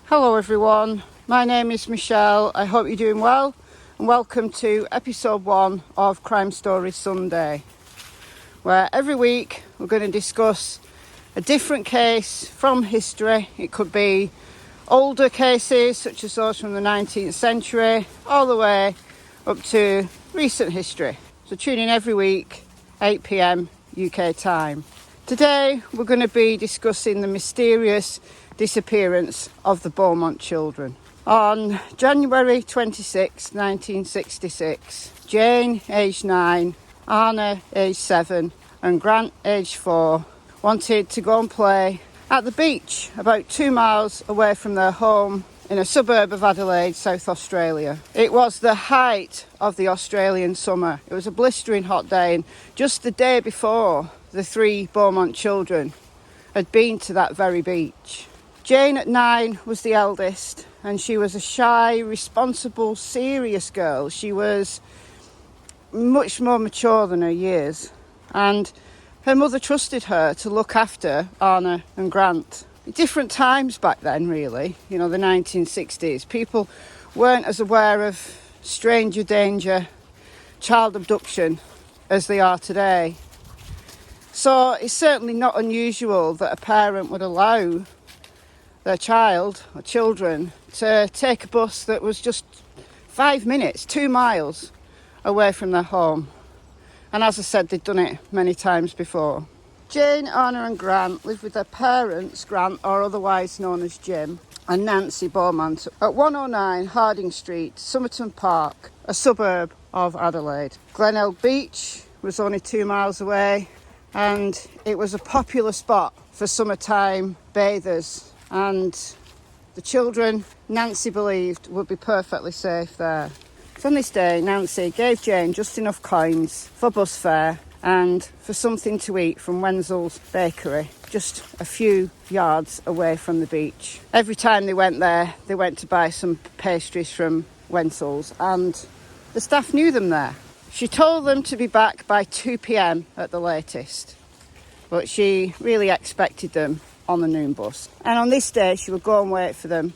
Hello everyone, my name is Michelle. I hope you're doing well and welcome to episode 1 of Crime Stories Sunday, where every week we're going to discuss a different case from history. It could be older cases such as those from the 19th century all the way up to recent history. So tune in every week, 8 p.m. UK time. Today we're going to be discussing the mysterious disappearance of the Beaumont children. On January 26, 1966, Jane, aged 9, Arna, aged 7, and Grant, aged 4, wanted to go and play at the beach about 2 miles away from their home in a suburb of Adelaide, South Australia. It was the height of the Australian summer. It was a blistering hot day, and just the day before, the 3 Beaumont children had been to that very beach. Jane at 9 was the eldest, and she was a shy, responsible, serious girl. She was much more mature than her years, and her mother trusted her to look after Arna and Grant. Different times back then, really, the 1960s. People weren't as aware of stranger danger, child abduction, as they are today. So it's certainly not unusual that a parent would allow their child or children to take a bus that was just 5 minutes, 2 miles away from their home. And as I said, they'd done it many times before. Jane, Arna and Grant lived with their parents, Grant, or otherwise known as Jim, and Nancy Beaumont at 109 Harding Street, Somerton Park, a suburb of Adelaide. ONeill Beach was only 2 miles away, and it was a popular spot for summertime bathers. And the children, Nancy believed, would be perfectly safe there. So on this day, Nancy gave Jane just enough coins for bus fare and for something to eat from Wenzel's bakery, just a few yards away from the beach. Every time they went there, they went to buy some pastries from Wenzel's, and the staff knew them there. She told them to be back by 2 p.m. at the latest, but she really expected them on the noon bus. And on this day, she would go and wait for them,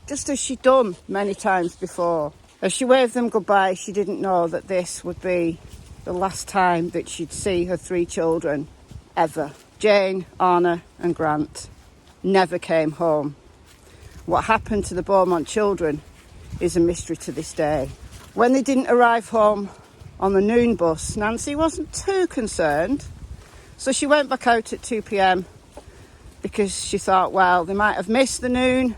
just as she'd done many times before. As she waved them goodbye, she didn't know that this would be the last time that she'd see her 3 children, ever. Jane, Arna and Grant never came home. What happened to the Beaumont children is a mystery to this day. When they didn't arrive home on the noon bus, Nancy wasn't too concerned. So she went back out at 2 p.m. because she thought, well, they might have missed the noon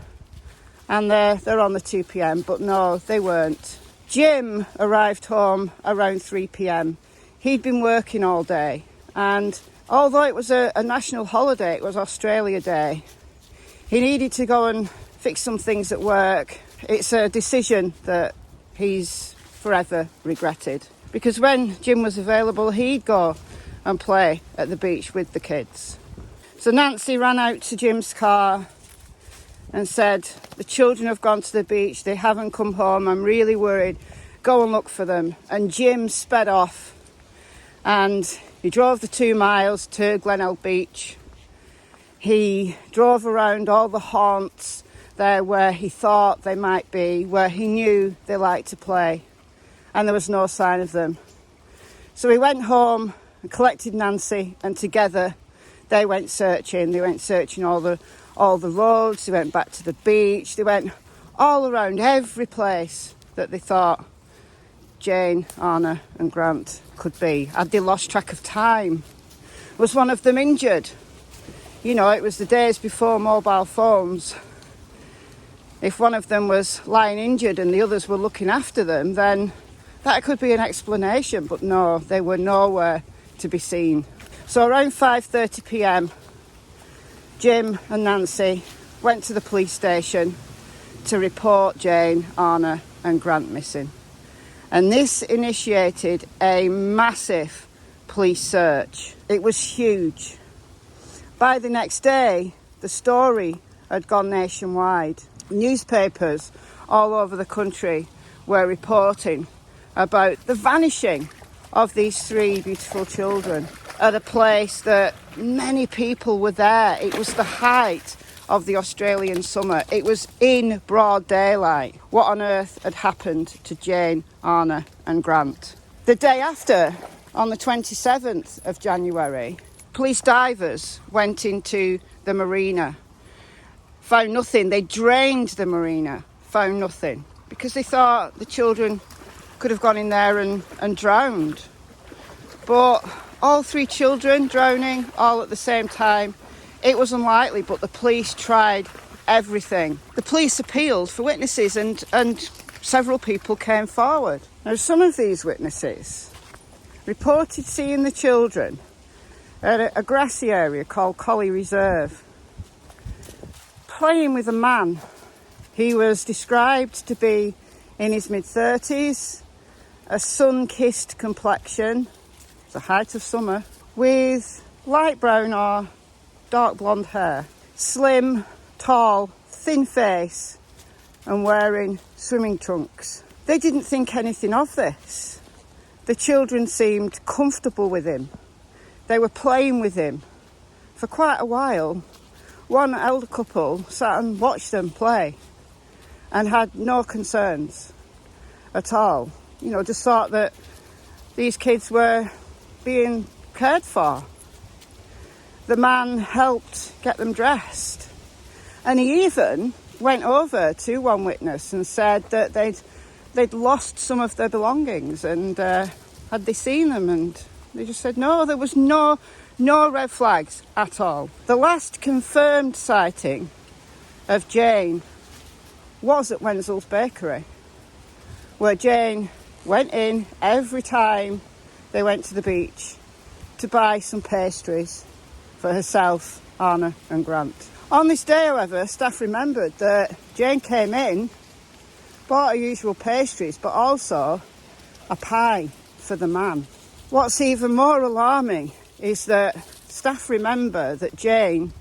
and they're on the 2 p.m. But no, they weren't. Jim arrived home around 3 p.m. He'd been working all day, and although it was a national holiday, it was Australia Day, he needed to go and fix some things at work. It's a decision that he's forever regretted, because when Jim was available, he'd go and play at the beach with the kids. So Nancy ran out to Jim's car and said, the children have gone to the beach, they haven't come home, I'm really worried, go and look for them. And Jim sped off, and he drove the 2 miles to ONeill Beach. He drove around all the haunts there where he thought they might be, where he knew they liked to play, and there was no sign of them. So he went home and collected Nancy, and together they went searching. They went searching all the roads. They went back to the beach. They went all around every place that they thought Jane, Arna and Grant could be. Had they lost track of time? Was one of them injured? It was the days before mobile phones. If one of them was lying injured and the others were looking after them, then that could be an explanation. But no, they were nowhere to be seen. So around 5:30 p.m, Jim and Nancy went to the police station to report Jane, Arna and Grant missing. And this initiated a massive police search. It was huge. By the next day, the story had gone nationwide. Newspapers all over the country were reporting about the vanishing of these 3 beautiful children at a place that many people were there. It was the height of the Australian summer. It was in broad daylight. What on earth had happened to Jane, Arna and Grant? The day after, on the 27th of January, police divers went into the marina, found nothing. They drained the marina, found nothing, because they thought the children could have gone in there and drowned. But all 3 children drowning all at the same time, it was unlikely, but the police tried everything. The police appealed for witnesses and several people came forward. Now, some of these witnesses reported seeing the children at a grassy area called Collie Reserve, playing with a man. He was described to be in his mid-30s, a sun-kissed complexion, the height of summer, with light brown or dark blonde hair, slim, tall, thin face, and wearing swimming trunks. They didn't think anything of this. The children seemed comfortable with him. They were playing with him for quite a while. One elder couple sat and watched them play and had no concerns at all. You know, just thought that these kids were being cared for. The man helped get them dressed, and he even went over to one witness and said that they'd lost some of their belongings, and had they seen them, and they just said no, there was no red flags at all. The last confirmed sighting of Jane was at Wenzel's Bakery, where Jane went in every time they went to the beach to buy some pastries for herself, Arna and Grant. On this day, however, staff remembered that Jane came in, bought her usual pastries, but also a pie for the man. What's even more alarming is that staff remember that Jane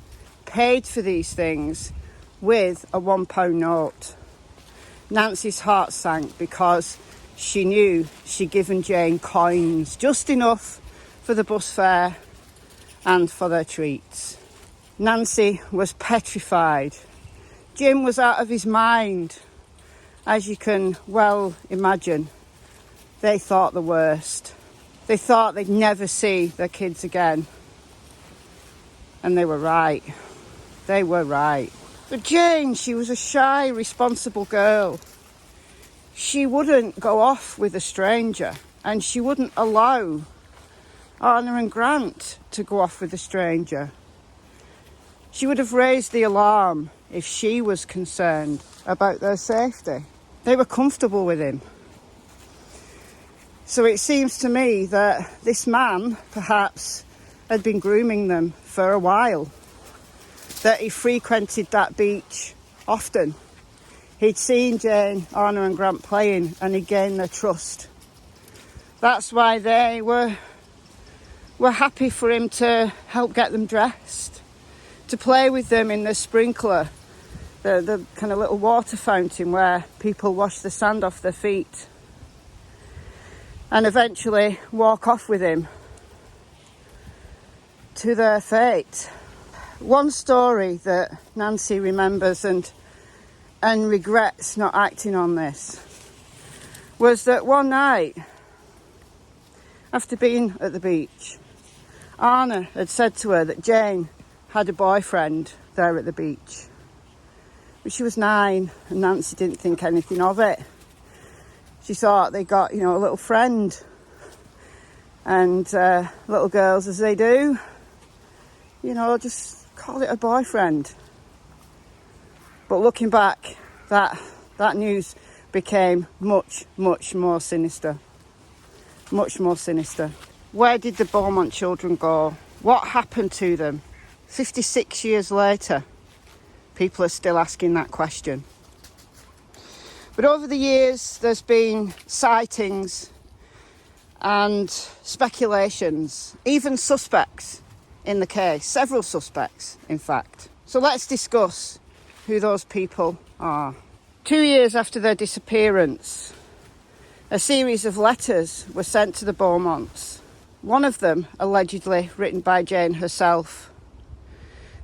paid for these things with a £1 note. Nancy's heart sank because she knew she'd given Jane coins, just enough for the bus fare and for their treats. Nancy was petrified. Jim was out of his mind. As you can well imagine, they thought the worst. They thought they'd never see their kids again. And they were right. They were right. But Jane, she was a shy, responsible girl. She wouldn't go off with a stranger, and she wouldn't allow Arna and Grant to go off with a stranger. She would have raised the alarm if she was concerned about their safety. They were comfortable with him. So it seems to me that this man perhaps had been grooming them for a while, that he frequented that beach often. He'd seen Jane, Arna and Grant playing, and he gained their trust. That's why they were happy for him to help get them dressed, to play with them in the sprinkler, the kind of little water fountain where people wash the sand off their feet, and eventually walk off with him to their fate. One story that Nancy remembers and regrets not acting on this was that one night, after being at the beach, Arna had said to her that Jane had a boyfriend there at the beach. But she was 9 and Nancy didn't think anything of it. She thought they got, a little friend. And little girls, as they do, just call it a boyfriend. But looking back, that news became much, much more sinister. Much more sinister. Where did the Beaumont children go? What happened to them? 56 years later, people are still asking that question. But over the years, there's been sightings and speculations, even suspects in the case, several suspects, in fact. So let's discuss who those people are. 2 years after their disappearance, a series of letters were sent to the Beaumonts. One of them allegedly written by Jane herself.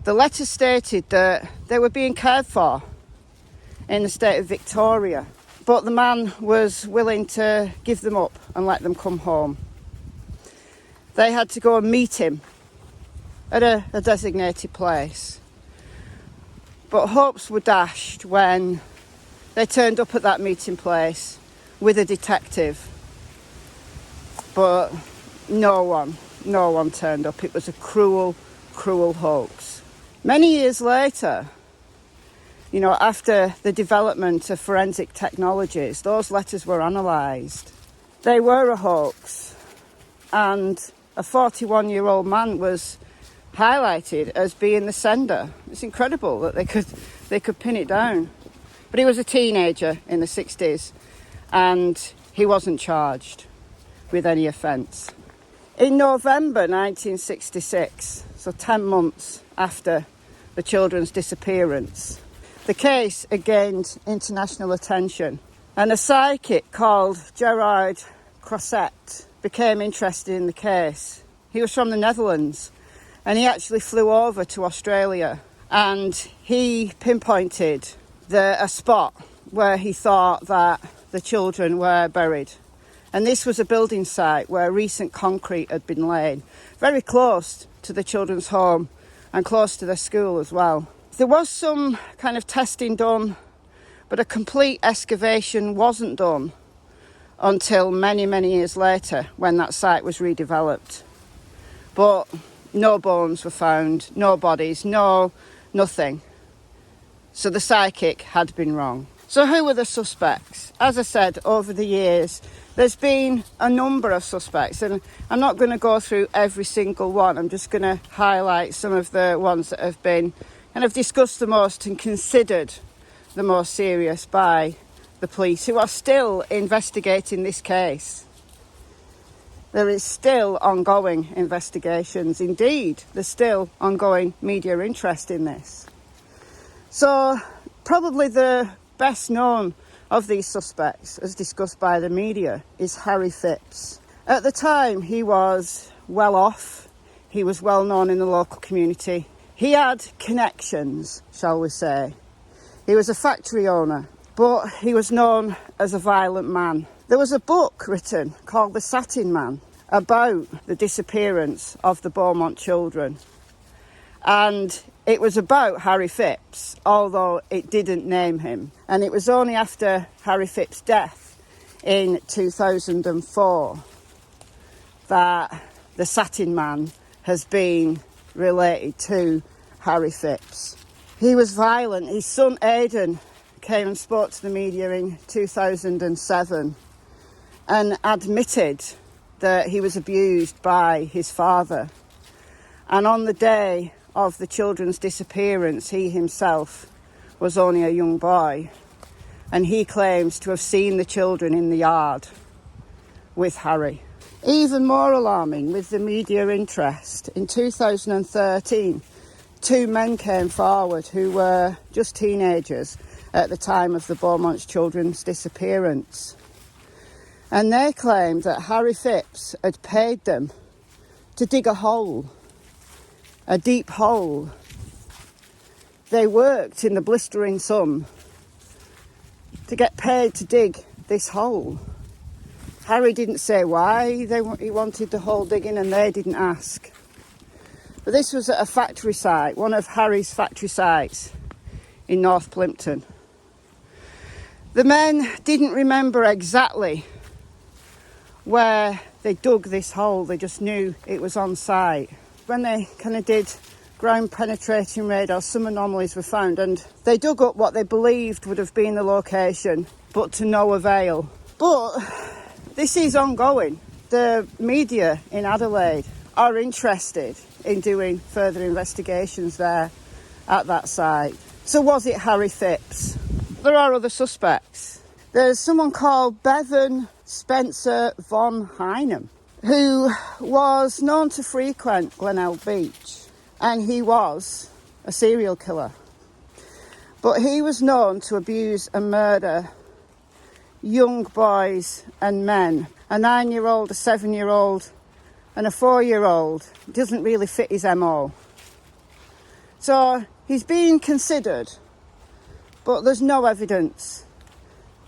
The letter stated that they were being cared for in the state of Victoria, but the man was willing to give them up and let them come home. They had to go and meet him at a designated place. But hopes were dashed when they turned up at that meeting place with a detective. But no one turned up. It was a cruel, cruel hoax. Many years later, after the development of forensic technologies, those letters were analysed. They were a hoax, and a 41-year-old man was highlighted as being the sender. It's incredible that they could pin it down. But he was a teenager in the 60s, and he wasn't charged with any offence. In November 1966, so 10 months after the children's disappearance, the case gained international attention, and a psychic called Gerard Crosset became interested in the case. He was from the Netherlands, and he actually flew over to Australia, and he pinpointed a spot where he thought that the children were buried. And this was a building site where recent concrete had been laid, very close to the children's home and close to their school as well. There was some kind of testing done, but a complete excavation wasn't done until many, many years later when that site was redeveloped. But no bones were found, no bodies, nothing. So the psychic had been wrong. So who were the suspects? As I said, over the years, there's been a number of suspects, and I'm not going to go through every single one. I'm just going to highlight some of the ones that have been kind of discussed the most and considered the most serious by the police, who are still investigating this case. There is still ongoing investigations. Indeed, there's still ongoing media interest in this. So probably the best known of these suspects, as discussed by the media, is Harry Phipps. At the time, he was well off. He was well known in the local community. He had connections, shall we say. He was a factory owner, but he was known as a violent man. There was a book written called The Satin Man about the disappearance of the Beaumont children. And it was about Harry Phipps, although it didn't name him. And it was only after Harry Phipps' death in 2004 that the Satin Man has been related to Harry Phipps. He was violent. His son Aidan came and spoke to the media in 2007 and admitted that he was abused by his father. And on the day of the children's disappearance, he himself was only a young boy, and he claims to have seen the children in the yard with Harry. Even more alarming with the media interest, in 2013, two men came forward who were just teenagers at the time of the Beaumont children's disappearance. And they claimed that Harry Phipps had paid them to dig a hole, a deep hole. They worked in the blistering sun to get paid to dig this hole. Harry didn't say why he wanted the hole digging, and they didn't ask. But this was at a factory site, one of Harry's factory sites in North Plympton. The men didn't remember exactly where they dug this hole. They just knew it was on site. When they kind of did ground penetrating radar, some anomalies were found, and they dug up what they believed would have been the location, but to no avail. But this is ongoing. The media in Adelaide are interested in doing further investigations there at that site. So was it Harry Phipps? There are other suspects. There's someone called Bevan Spencer von Heinem, who was known to frequent Glenelg Beach, and he was a serial killer. But he was known to abuse and murder young boys and men. A 9-year-old, a 7-year-old and a 4-year-old. Doesn't really fit his MO. So he's being considered, but there's no evidence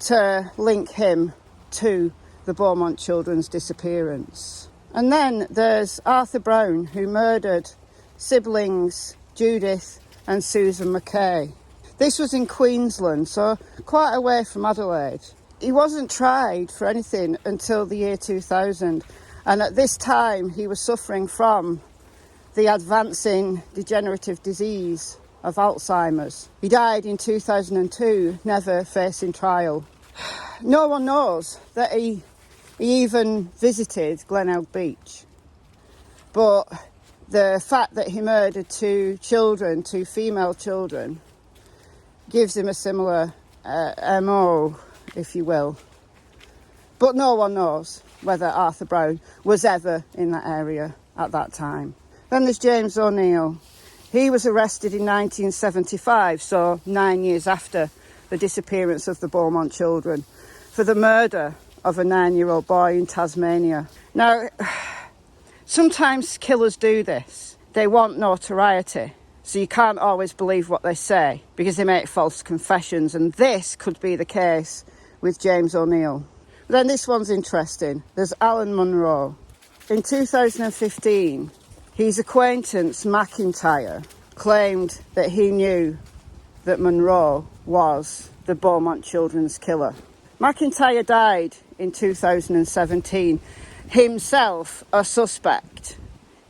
to link him to the Beaumont Children's disappearance. And then there's Arthur Brown, who murdered siblings Judith and Susan McKay. This was in Queensland, so quite away from Adelaide. He wasn't tried for anything until the year 2000, and at this time he was suffering from the advancing degenerative disease of Alzheimer's. He died in 2002, never facing trial. No one knows that he even visited Glenelg Beach, but the fact that he murdered two female children, gives him a similar MO, if you will. But no one knows whether Arthur Brown was ever in that area at that time. Then there's James ONeill. He was arrested in 1975, so 9 years after the disappearance of the Beaumont children, for the murder of a 9-year-old boy in Tasmania. Now, sometimes killers do this. They want notoriety, so you can't always believe what they say because they make false confessions, and this could be the case with James ONeill. Then this one's interesting. There's Alan Munro. In 2015, his acquaintance McIntyre claimed that he knew that Munro was the Beaumont children's killer. McIntyre died in 2017, himself a suspect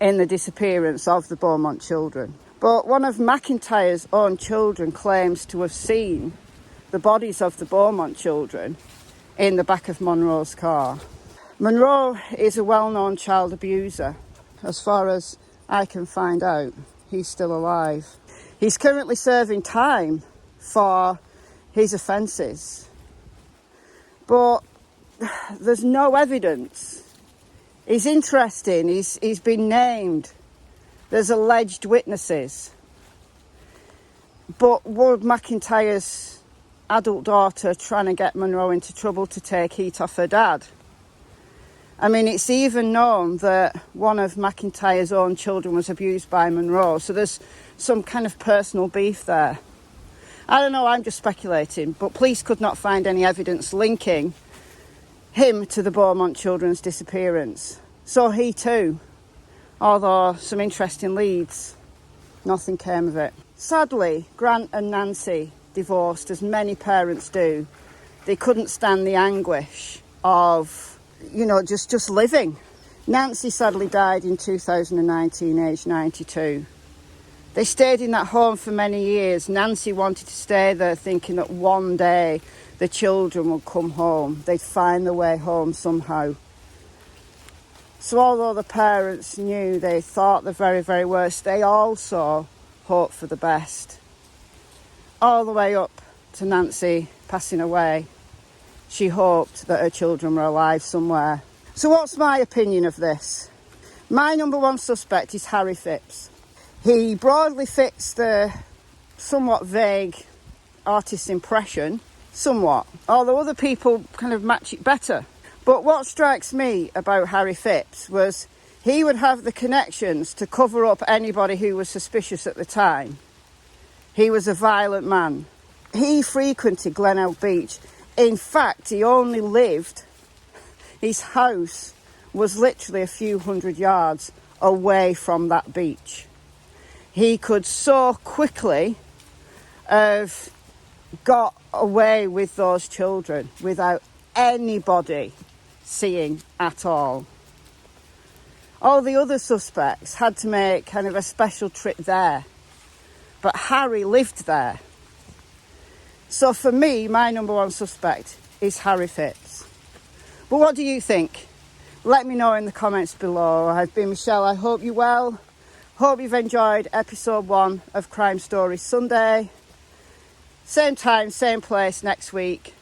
in the disappearance of the Beaumont children. But one of McIntyre's own children claims to have seen the bodies of the Beaumont children in the back of Munro's car. Munro is a well-known child abuser. As far as I can find out, he's still alive. He's currently serving time for his offences, but there's no evidence. He's interesting, he's been named. There's alleged witnesses. But would McIntyre's adult daughter trying to get Munro into trouble to take heat off her dad? I mean, it's even known that one of McIntyre's own children was abused by Munro, so there's some kind of personal beef there. I don't know, I'm just speculating, but police could not find any evidence linking him to the Beaumont children's disappearance. So he too, although some interesting leads, nothing came of it. Sadly, Grant and Nancy divorced, as many parents do. They couldn't stand the anguish of, just living. Nancy sadly died in 2019, aged 92. They stayed in that home for many years. Nancy wanted to stay there, thinking that one day the children would come home. They'd find their way home somehow. So although the parents knew they thought the very, very worst, they also hoped for the best. All the way up to Nancy passing away, she hoped that her children were alive somewhere. So what's my opinion of this? My number one suspect is Harry Phipps. He broadly fits the somewhat vague artist's impression, somewhat, although other people kind of match it better. But what strikes me about Harry Phipps was he would have the connections to cover up anybody who was suspicious at the time. He was a violent man. He frequented Glenelg Beach. In fact, he only lived, his house was literally a few hundred yards away from that beach. He could so quickly have got away with those children without anybody seeing at all. All the other suspects had to make kind of a special trip there, but Harry lived there. So for me, my number one suspect is Harry Phipps. But what do you think? Let me know in the comments below. I've been Michelle. I hope you're well. Hope you've enjoyed episode 1 of Crime Stories Sunday. Same time, same place next week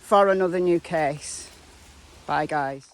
for another new case. Bye, guys.